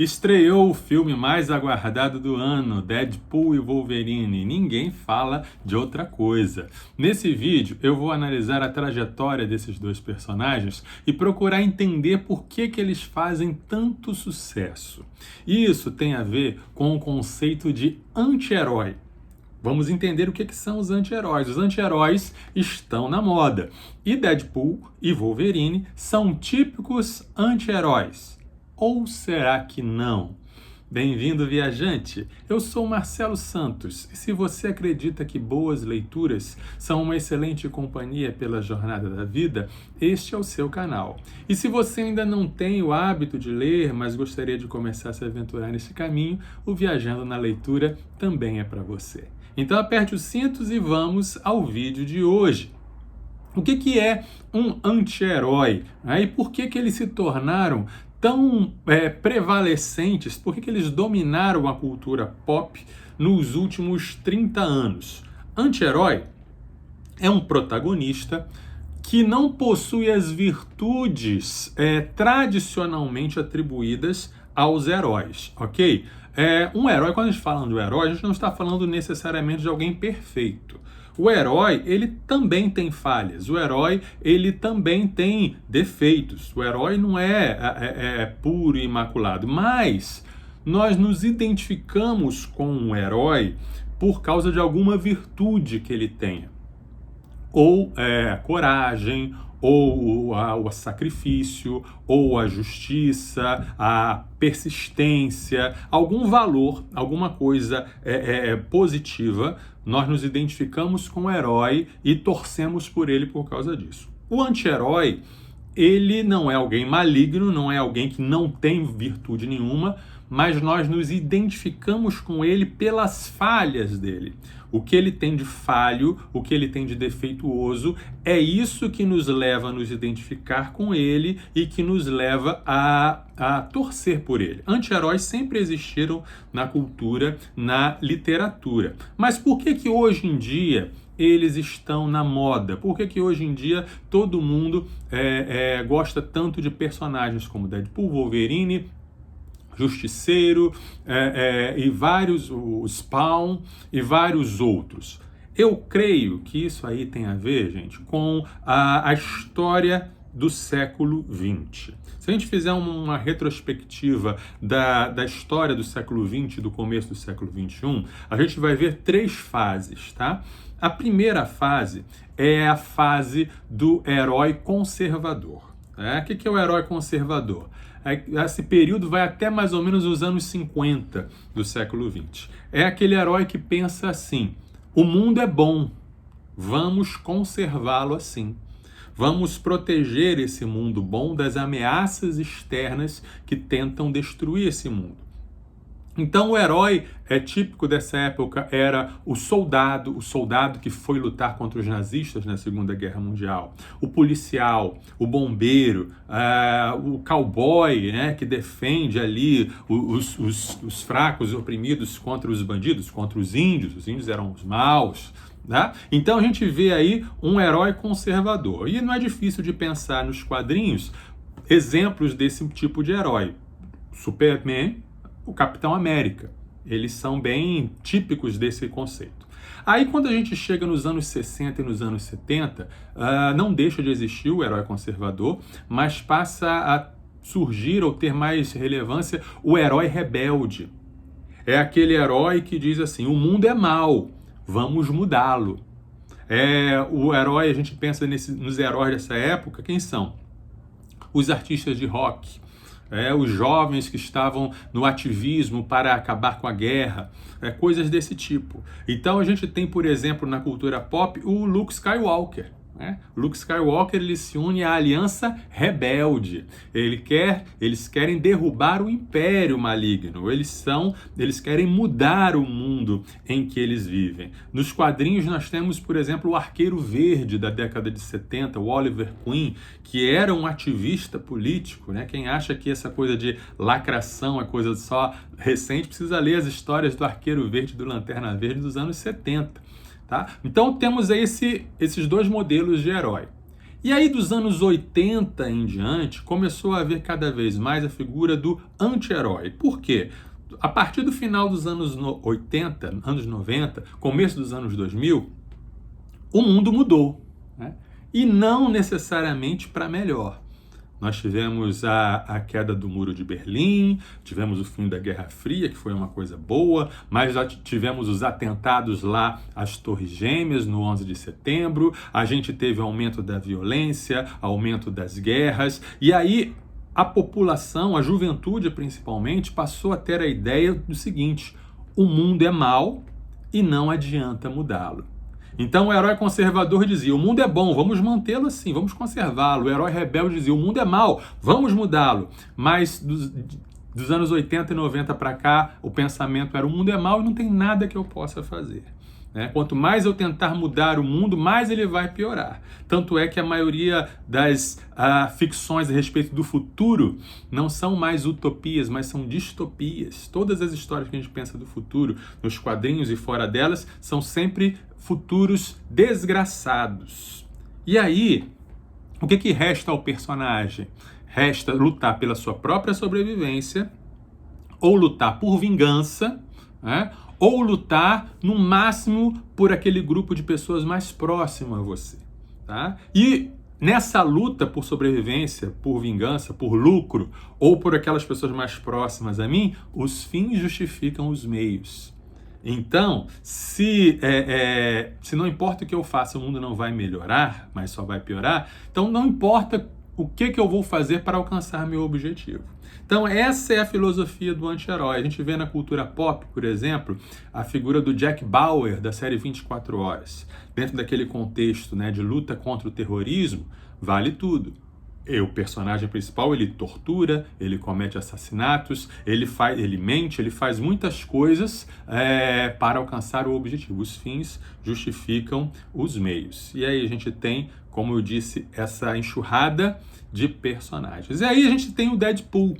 Estreou o filme mais aguardado do ano, Deadpool e Wolverine. Ninguém fala de outra coisa. Nesse vídeo, eu vou analisar a trajetória desses dois personagens e procurar entender por que eles fazem tanto sucesso. Isso tem a ver com o conceito de anti-herói. Vamos entender o que são os anti-heróis. Os anti-heróis estão na moda. E Deadpool e Wolverine são típicos anti-heróis. Ou será que não? Bem-vindo, viajante! Eu sou Marcelo Santos e se você acredita que boas leituras são uma excelente companhia pela jornada da vida, este é o seu canal. E se você ainda não tem o hábito de ler, mas gostaria de começar a se aventurar nesse caminho, o Viajando na Leitura também é para você. Então aperte os cintos e vamos ao vídeo de hoje. O que é um anti-herói? E por que eles se tornaram tão prevalecentes? Por que eles dominaram a cultura pop nos últimos 30 anos? Anti-herói é um protagonista que não possui as virtudes tradicionalmente atribuídas aos heróis, ok? Um herói, quando a gente fala do herói, a gente não está falando necessariamente de alguém perfeito. O herói, ele também tem falhas. O herói, ele também tem defeitos. O herói não é puro e imaculado. Mas nós nos identificamos com um herói por causa de alguma virtude que ele tenha. Ou a coragem, ou o sacrifício, ou a justiça, a persistência, algum valor, alguma coisa positiva, nós nos identificamos com o herói e torcemos por ele por causa disso. O anti-herói, ele não é alguém maligno, não é alguém que não tem virtude nenhuma, mas nós nos identificamos com ele pelas falhas dele. O que ele tem de falho, o que ele tem de defeituoso, é isso que nos leva a nos identificar com ele e que nos leva a torcer por ele. Anti-heróis sempre existiram na cultura, na literatura. Mas por que hoje em dia eles estão na moda? Por que hoje em dia todo mundo gosta tanto de personagens como Deadpool, Wolverine, Justiceiro e vários, o Spawn e vários outros? Eu creio que isso aí tem a ver, gente, com a história do século XX. Se a gente fizer uma retrospectiva da história do século XX, do começo do século XXI, a gente vai ver três fases, tá? A primeira fase é a fase do herói conservador. O que é o herói conservador? Esse período vai até mais ou menos os anos 50 do século XX. É aquele herói que pensa assim: o mundo é bom, vamos conservá-lo assim. Vamos proteger esse mundo bom das ameaças externas que tentam destruir esse mundo. Então o herói típico dessa época era o soldado que foi lutar contra os nazistas na Segunda Guerra Mundial, o policial, o bombeiro, o cowboy, que defende ali os fracos, os oprimidos contra os bandidos, contra os índios eram os maus. Tá? Então a gente vê aí um herói conservador. E não é difícil de pensar nos quadrinhos exemplos desse tipo de herói. Superman, o Capitão América, eles são bem típicos desse conceito. Aí quando a gente chega nos anos 60 e nos anos 70, não deixa de existir o herói conservador, mas passa a surgir ou ter mais relevância o herói rebelde. É aquele herói que diz assim: o mundo é mau, vamos mudá-lo. O herói, a gente pensa nos heróis dessa época, quem são? Os artistas de rock. Os jovens que estavam no ativismo para acabar com a guerra, coisas desse tipo. Então a gente tem, por exemplo, na cultura pop, o Luke Skywalker. Luke Skywalker, ele se une à Aliança Rebelde. Eles querem derrubar o Império Maligno. Eles querem mudar o mundo em que eles vivem. Nos quadrinhos nós temos, por exemplo, o Arqueiro Verde da década de 70, o Oliver Queen, que era um ativista político. Quem acha que essa coisa de lacração é coisa só recente, precisa ler as histórias do Arqueiro Verde e do Lanterna Verde dos anos 70. Tá? Então temos aí esses dois modelos de herói. E aí, dos anos 80 em diante, começou a haver cada vez mais a figura do anti-herói. Por quê? A partir do final dos anos 80, anos 90, começo dos anos 2000, o mundo mudou, né? E não necessariamente para melhor. Nós tivemos a queda do Muro de Berlim, tivemos o fim da Guerra Fria, que foi uma coisa boa, mas já tivemos os atentados lá às Torres Gêmeas no 11 de setembro, a gente teve aumento da violência, aumento das guerras, e aí a população, a juventude principalmente, passou a ter a ideia do seguinte: o mundo é mau e não adianta mudá-lo. Então o herói conservador dizia: o mundo é bom, vamos mantê-lo assim, vamos conservá-lo. O herói rebelde dizia: o mundo é mau, vamos mudá-lo. Mas dos anos 80 e 90 para cá, o pensamento era: o mundo é mau e não tem nada que eu possa fazer. Né? Quanto mais eu tentar mudar o mundo, mais ele vai piorar. Tanto é que a maioria das ficções a respeito do futuro não são mais utopias, mas são distopias. Todas as histórias que a gente pensa do futuro, nos quadrinhos e fora delas, são sempre futuros desgraçados. E aí, o que resta ao personagem? Resta lutar pela sua própria sobrevivência, ou lutar por vingança, né? Ou lutar, no máximo, por aquele grupo de pessoas mais próximo a você. Tá? E nessa luta por sobrevivência, por vingança, por lucro, ou por aquelas pessoas mais próximas a mim, os fins justificam os meios. Então, se não importa o que eu faça, o mundo não vai melhorar, mas só vai piorar, então não importa o que eu vou fazer para alcançar meu objetivo. Então, essa é a filosofia do anti-herói. A gente vê na cultura pop, por exemplo, a figura do Jack Bauer, da série 24 Horas. Dentro daquele contexto, né, de luta contra o terrorismo, vale tudo. O personagem principal, ele tortura, ele comete assassinatos, ele mente, ele faz muitas coisas para alcançar o objetivo. Os fins justificam os meios. E aí a gente tem, como eu disse, essa enxurrada de personagens. E aí a gente tem o Deadpool,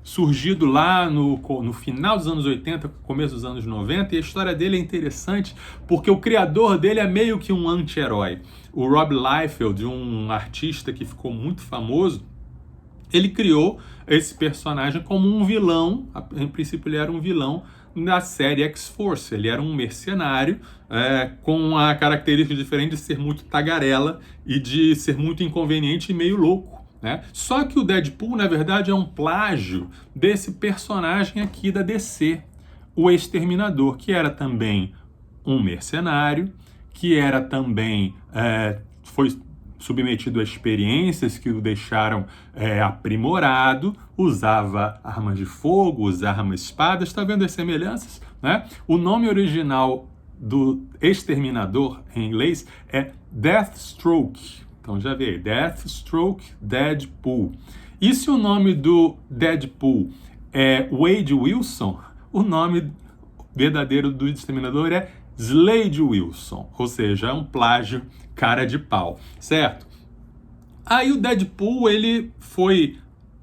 surgido lá no final dos anos 80, começo dos anos 90, e a história dele é interessante porque o criador dele é meio que um anti-herói. O Rob Liefeld, um artista que ficou muito famoso, ele criou esse personagem como um vilão. Em princípio ele era um vilão na série X-Force. Ele era um mercenário com a característica diferente de ser muito tagarela e de ser muito inconveniente e meio louco. Né? Só que o Deadpool, na verdade, é um plágio desse personagem aqui da DC, o Exterminador, que era também um mercenário, que era também foi submetido a experiências que o deixaram aprimorado, usava armas de fogo, usava espadas. Está vendo as semelhanças? Né? O nome original do Exterminador, em inglês, é Deathstroke. Então já vê aí, Deathstroke Deadpool. E se o nome do Deadpool é Wade Wilson, o nome verdadeiro do Exterminador é Slade Wilson, ou seja, é um plágio cara de pau, certo? Aí o Deadpool, ele foi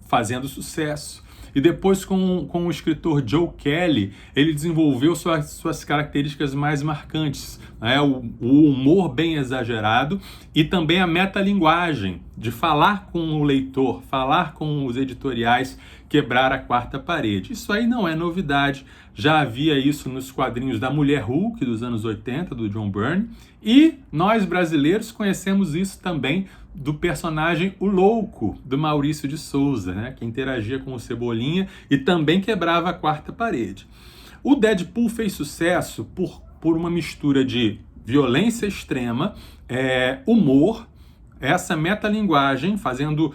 fazendo sucesso. E depois, com o escritor Joe Kelly, ele desenvolveu suas características mais marcantes, né? O humor bem exagerado e também a metalinguagem, de falar com o leitor, falar com os editoriais, quebrar a quarta parede. Isso aí não é novidade, já havia isso nos quadrinhos da Mulher Hulk dos anos 80, do John Byrne, e nós brasileiros conhecemos isso também do personagem O Louco, do Maurício de Souza, né, que interagia com o Cebolinha e também quebrava a quarta parede. O Deadpool fez sucesso por uma mistura de violência extrema, humor, essa metalinguagem, fazendo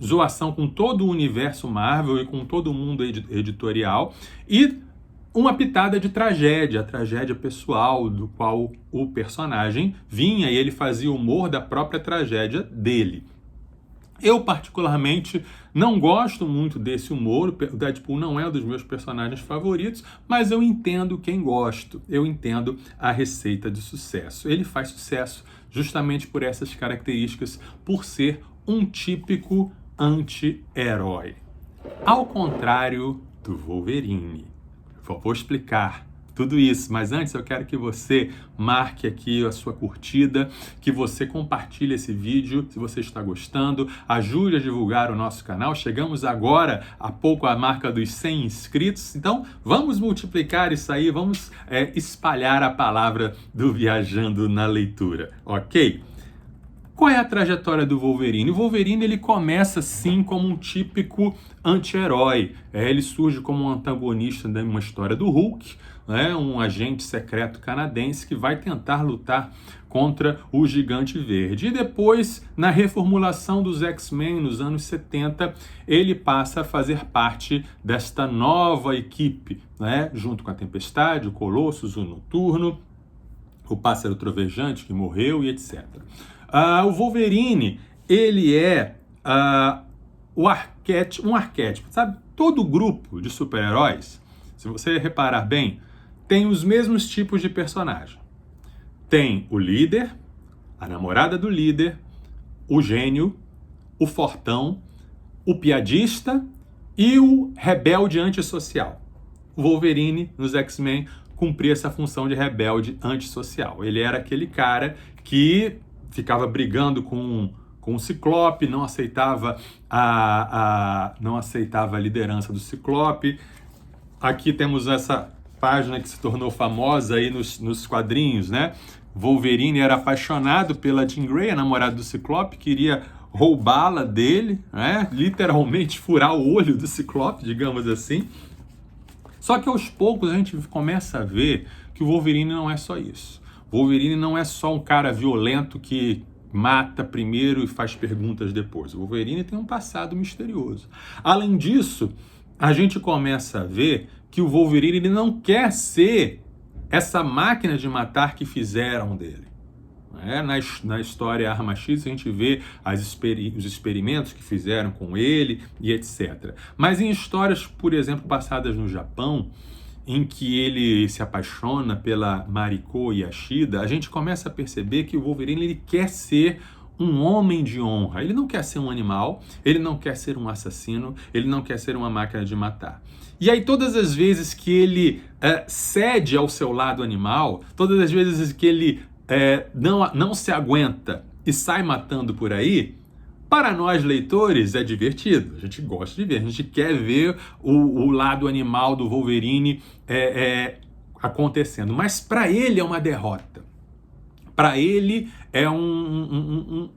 zoação com todo o universo Marvel e com todo o mundo editorial, e uma pitada de tragédia, a tragédia pessoal do qual o personagem vinha, e ele fazia humor da própria tragédia dele. Eu, particularmente, não gosto muito desse humor. O Deadpool não é um dos meus personagens favoritos, mas eu entendo quem gosta. Eu entendo a receita de sucesso. Ele faz sucesso justamente por essas características, por ser um típico anti-herói. Ao contrário do Wolverine. Vou explicar tudo isso. Mas antes eu quero que você marque aqui a sua curtida, que você compartilhe esse vídeo se você está gostando, ajude a divulgar o nosso canal. Chegamos agora há pouco à marca dos 100 inscritos, então vamos multiplicar isso aí, vamos espalhar a palavra do Viajando na Leitura, ok? Qual é a trajetória do Wolverine? O Wolverine ele começa sim como um típico anti-herói. Ele surge como um antagonista de uma história do Hulk, né? Um agente secreto canadense que vai tentar lutar contra o Gigante Verde. E depois, na reformulação dos X-Men nos anos 70, ele passa a fazer parte desta nova equipe, né? Junto com a Tempestade, o Colossus, o Noturno, o Pássaro Trovejante que morreu e etc. O Wolverine, ele é um arquétipo, sabe? Todo grupo de super-heróis, se você reparar bem, tem os mesmos tipos de personagem. Tem o líder, a namorada do líder, o gênio, o fortão, o piadista e o rebelde antissocial. O Wolverine, nos X-Men, cumpria essa função de rebelde antissocial. Ele era aquele cara que ficava brigando com o Ciclope, não aceitava não aceitava a liderança do Ciclope. Aqui temos essa página que se tornou famosa aí nos quadrinhos, né? Wolverine era apaixonado pela Jean Grey, a namorada do Ciclope, queria roubá-la dele, né? Literalmente furar o olho do Ciclope, digamos assim. Só que aos poucos a gente começa a ver que o Wolverine não é só isso. Wolverine não é só um cara violento que mata primeiro e faz perguntas depois. O Wolverine tem um passado misterioso. Além disso, a gente começa a ver que o Wolverine ele não quer ser essa máquina de matar que fizeram dele. Na história Arma X a gente vê os experimentos que fizeram com ele e etc. Mas em histórias, por exemplo, passadas no Japão, em que ele se apaixona pela Mariko Yashida, a gente começa a perceber que o Wolverine ele quer ser um homem de honra. Ele não quer ser um animal, ele não quer ser um assassino, ele não quer ser uma máquina de matar. E aí todas as vezes que ele cede ao seu lado animal, todas as vezes que ele não se aguenta e sai matando por aí, para nós leitores é divertido, a gente gosta de ver, a gente quer ver o lado animal do Wolverine acontecendo, mas para ele é uma derrota, para ele é um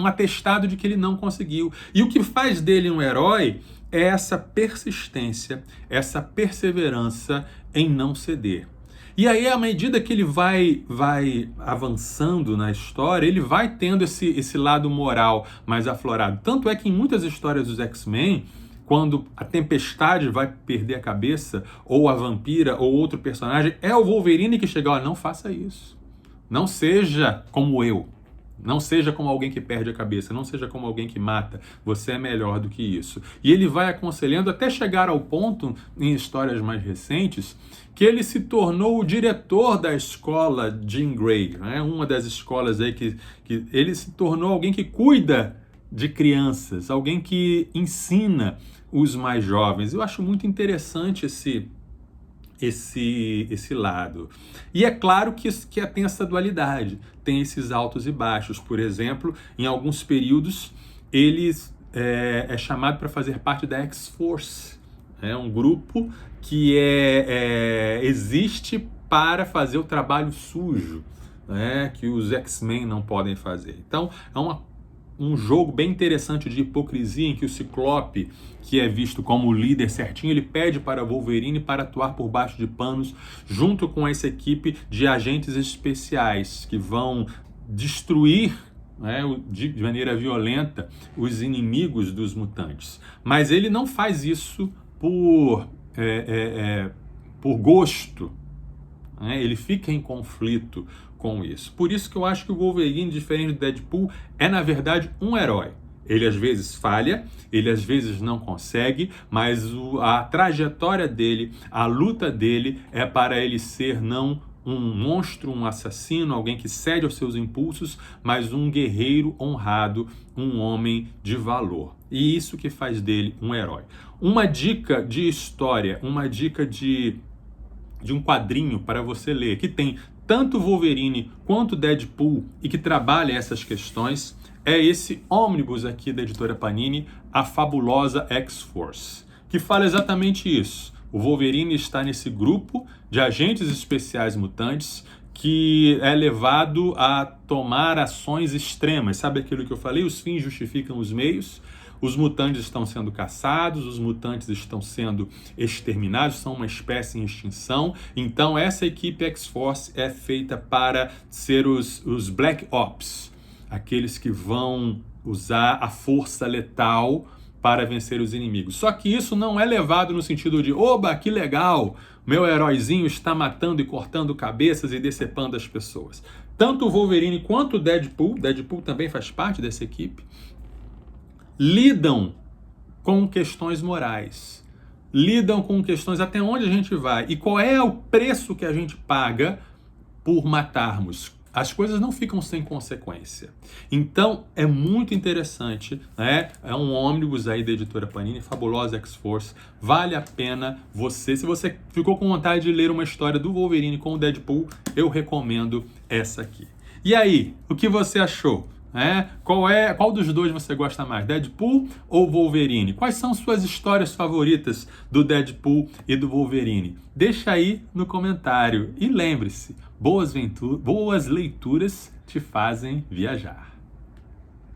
atestado de que ele não conseguiu, e o que faz dele um herói é essa persistência, essa perseverança em não ceder. E aí, à medida que ele vai avançando na história, ele vai tendo esse lado moral mais aflorado. Tanto é que em muitas histórias dos X-Men, quando a Tempestade vai perder a cabeça, ou a Vampira, ou outro personagem, é o Wolverine que chega, olha, não faça isso. Não seja como eu. Não seja como alguém que perde a cabeça, não seja como alguém que mata, você é melhor do que isso. E ele vai aconselhando até chegar ao ponto, em histórias mais recentes, que ele se tornou o diretor da escola Jean Grey, né? Uma das escolas aí que ele se tornou alguém que cuida de crianças, alguém que ensina os mais jovens. Eu acho muito interessante esse lado. E é claro que tem essa dualidade, tem esses altos e baixos. Por exemplo, em alguns períodos, ele é chamado para fazer parte da X-Force. É um grupo que existe para fazer o trabalho sujo, né, que os X-Men não podem fazer. Então, é um jogo bem interessante de hipocrisia em que o Ciclope, que é visto como o líder certinho, ele pede para Wolverine para atuar por baixo de panos junto com essa equipe de agentes especiais que vão destruir, né, de maneira violenta os inimigos dos mutantes. Mas ele não faz isso por gosto, né? Ele fica em conflito com isso. Por isso que eu acho que o Wolverine, diferente do Deadpool, é na verdade um herói. Ele às vezes falha, ele às vezes não consegue, mas a trajetória dele, a luta dele é para ele ser não um monstro, um assassino, alguém que cede aos seus impulsos, mas um guerreiro honrado, um homem de valor. E isso que faz dele um herói. Uma dica de história, uma dica de de um quadrinho para você ler, que tem tanto Wolverine quanto Deadpool e que trabalha essas questões, é esse ônibus aqui da editora Panini, A Fabulosa X-Force, que fala exatamente isso. O Wolverine está nesse grupo de agentes especiais mutantes que é levado a tomar ações extremas. Sabe aquilo que eu falei? Os fins justificam os meios. Os mutantes estão sendo caçados, os mutantes estão sendo exterminados, são uma espécie em extinção. Então, essa equipe X-Force é feita para ser os Black Ops, aqueles que vão usar a força letal para vencer os inimigos. Só que isso não é levado no sentido de, oba, que legal, meu heróizinho está matando e cortando cabeças e decepando as pessoas. Tanto o Wolverine quanto o Deadpool também faz parte dessa equipe, lidam com questões morais, lidam com questões até onde a gente vai e qual é o preço que a gente paga por matarmos. As coisas não ficam sem consequência. Então, é muito interessante, né? É um ônibus aí da editora Panini, Fabulosa X-Force. Vale a pena você, se você ficou com vontade de ler uma história do Wolverine com o Deadpool, eu recomendo essa aqui. E aí, o que você achou? Qual dos dois você gosta mais, Deadpool ou Wolverine? Quais são suas histórias favoritas do Deadpool e do Wolverine? Deixa aí no comentário e lembre-se, boas leituras te fazem viajar.